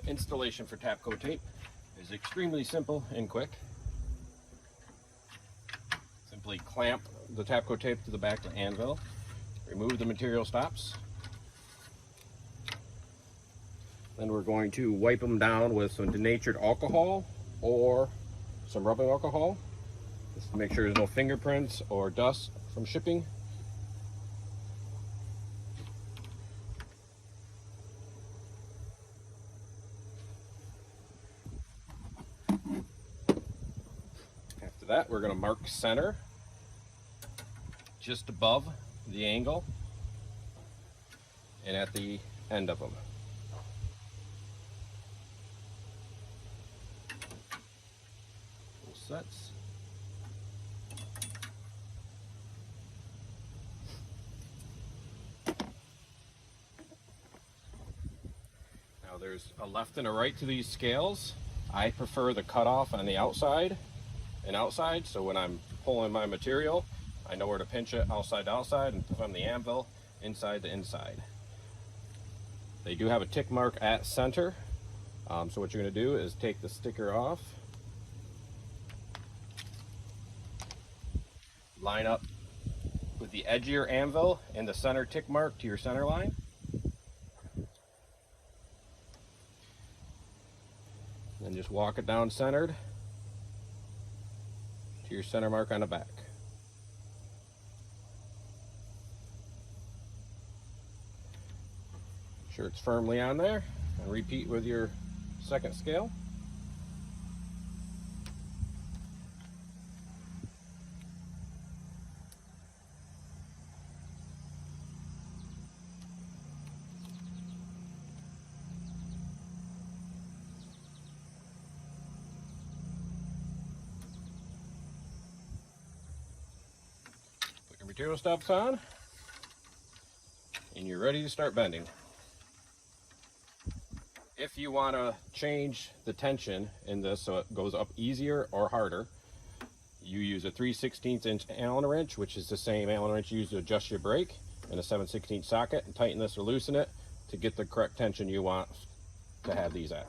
Installation for Tapco tape is extremely simple and quick. Simply clamp the Tapco tape to the back of the anvil, remove the material stops. Then we're going to wipe them down with some denatured alcohol or some rubbing alcohol, just to make sure there's no fingerprints or dust from shipping. After that, we're going to mark center just above the angle and at the end of them. Full sets. Now there's a left and a right to these scales. I prefer the cutoff on the outside and outside, so when I'm pulling my material, I know where to pinch it outside to outside and from the anvil inside to inside. They do have a tick mark at center, so what you're going to do is take the sticker off, line up with the edge of your anvil and the center tick mark to your center line. Then just walk it down centered to your center mark on the back. Make sure it's firmly on there, and repeat with your second scale. Put your material stops on, and you're ready to start bending. If you want to change the tension in this so it goes up easier or harder, you use a 3/16 inch Allen wrench, which is the same Allen wrench you use to adjust your brake, and a 7/16 socket, and tighten this or loosen it to get the correct tension you want to have these at.